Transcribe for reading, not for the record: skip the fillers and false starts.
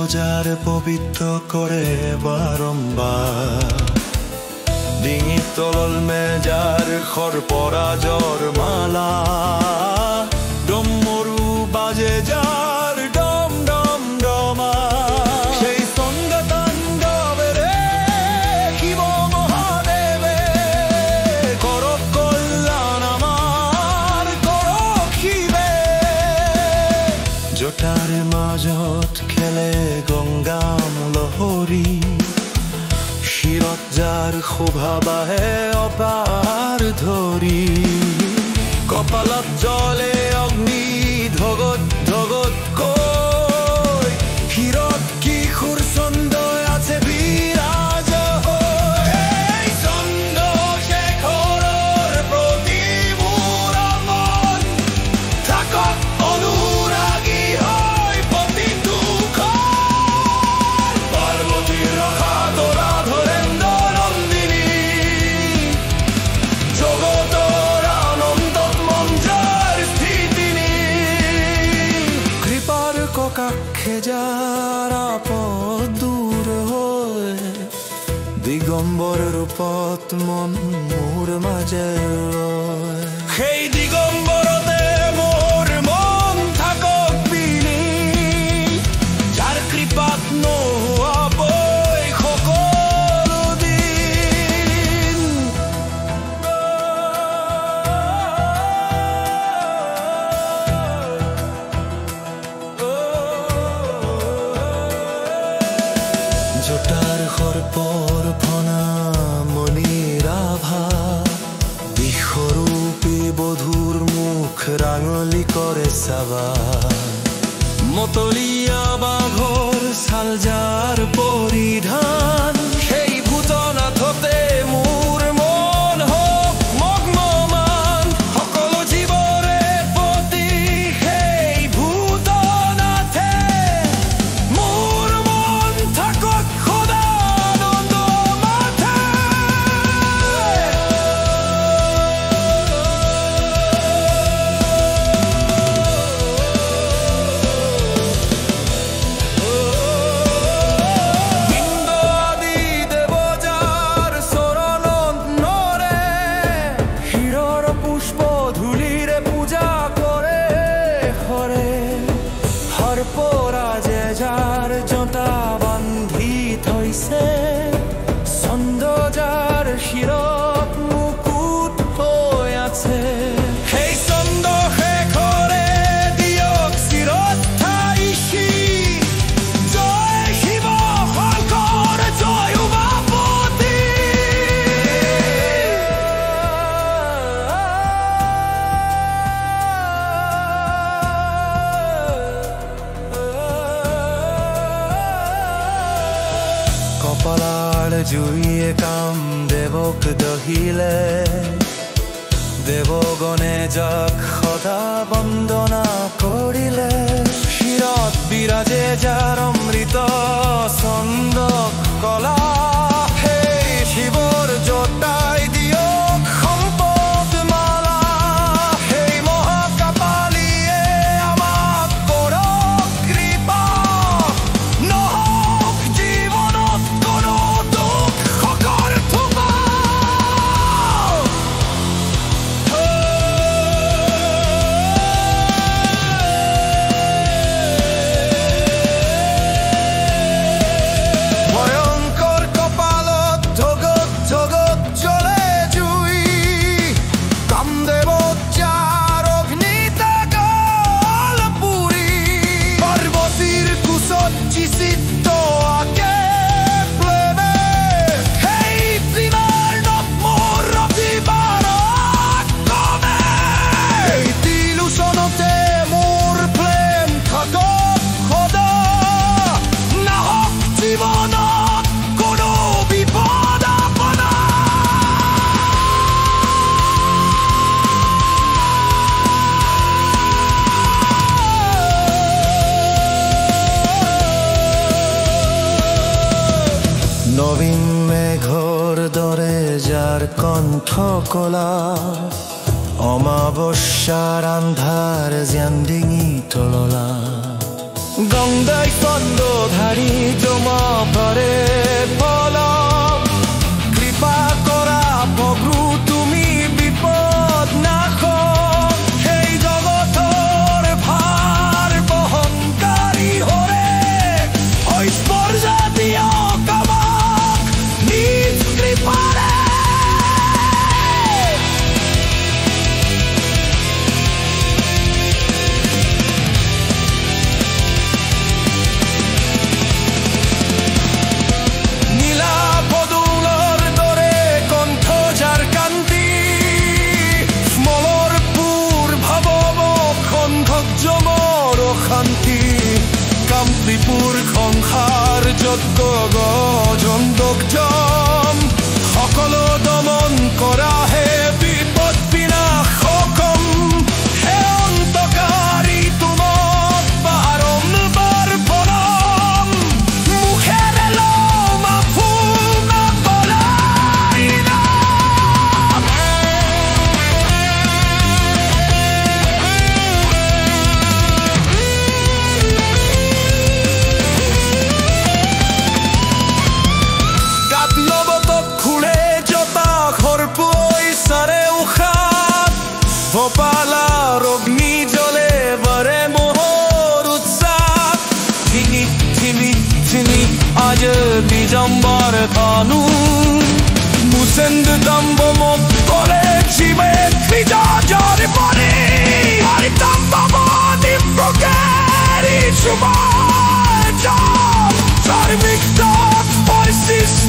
যার পবিত্র করে বারম্বার ডিঙি তলল মেজার খর পরা জ্বর মালা ডমরু বাজে যার ডম ডম ডমা সেই সঙ্গে তাণ্ডবে রে শিব মহাদেবে করক কল্যাণ আমার করক শিবে জটাৰ মাজত খেলে গংগাম লহৰী শিৰত যাৰ শোভা বাহে অপাৰ ধৰি কপালত জ্বলে অগ্নি ধগত ধগত কৈ শিৰত কিশোৰ চন্দ্ৰ আছে বিৰাজ হৈ চন্দ্ৰশেখৰৰ প্ৰতি মোৰ মন থাকক অনুৰাগী হৈ প্ৰতিটো পাৰ্বতীৰ ৰখা তৰা কাক্ষে যাৰ আপদ দূৰ হৈ দিগম্বৰ ৰূপত মন মোৰ মাজে ৰয় সেই দিগম্বৰতে মোৰ মন থাকক বিনি যাৰ কৃপাত নোহোৱাবৈ সকলো দিন জটাৰ সৰ্পৰ ফনা মণিৰ আভা বিশ্বৰূপী বধূৰ মুখ ৰাঙলী কৰে চাবা মতলীয়া বাঘৰ ছাল যাৰ পৰিধান সেই ভূতনাথতে মোৰ মন হওক মগ্নমান সকলো জীৱৰে প্ৰতি সেই ভূতনাথে মোৰ মন থাকক সদানন্দ মাথে ইন্দ্ৰ আদি দেৱ যাৰ চৰণত নৰে শিৰৰ পুষ্প ধূলিৰে পূজা কৰে হৰে সৰ্পৰাজে যাৰ জটা বান্ধি থৈছে চন্দ্ৰ যাৰ শিৰত মুকুট হৈ আছে সেই চন্দ্ৰশেখৰে দিয়ক চিৰস্থায়ী শ্ৰী জয় শিৱ শংকৰ জয় উমাপতি কপালাৰ জুইয়ে কাম দেৱক দহিলে দেৱগণে যাক সদা বন্দনা কৰিলে শিৰত বিৰাজে যাৰ অমৃত চন্দক কলা সেই শিৱৰ জটাই দিয়ক সম্পদ মালা সেই মহাকাপালিয়ে আমাক কৰক কৃপা নহওক জীৱনত কোনো দুখ শকৰ থোপা ভয়ংকৰ কপালত ধগত ধগত জ্বলে জুই কামদেৱত যাৰ অগ্নিতা গল পুৰি পাৰ্বতীৰ কোচত চিচিত আকে প্ৰেমে সেই প্ৰিমাৰ নৱ মোৰ ৰতিবাৰ কমে এই তিলোচনতে মোৰ প্ৰেম থাকক সদা নাহক জীৱনত কোনো বিপদ আপনা নবীন মেঘৰ দৰে যাৰ কণ্ঠ কলা অমাৱস্যাৰ আন্ধাৰ যেন ডিঙি তললা গংগাই স্তন্ডধাৰী তোমা পৰে পলক কৃপা কৰা প্ৰভু তুমি বিপদ নাশক সেই জগতৰ ভাৰ বহনকাৰী হৰে ঐশ্বৰ্য দিয়ক আমাক নিজ কৃপাৰে কামত্ৰিপুৰ সংসাৰ যজ্ঞ গজন দগ্ধম সকলো দমন কৰা হে বিপদ বিনাশকম হে অন্তকাৰী তোমাক বাৰম্বাৰ প্ৰণাম মুখেৰে লম আপোনাৰ নাম ভোপালার অগ্নি জলে বরে মোহর উৎসাহ থিমি থিমি থিমি আজ বিজম্বর কানু মুসেন্দ দম্ব মলে জীবে বিজাজর পরে হরি দম্ব দিম প্রকারি সুমার চার্মিক পরিস্থিতি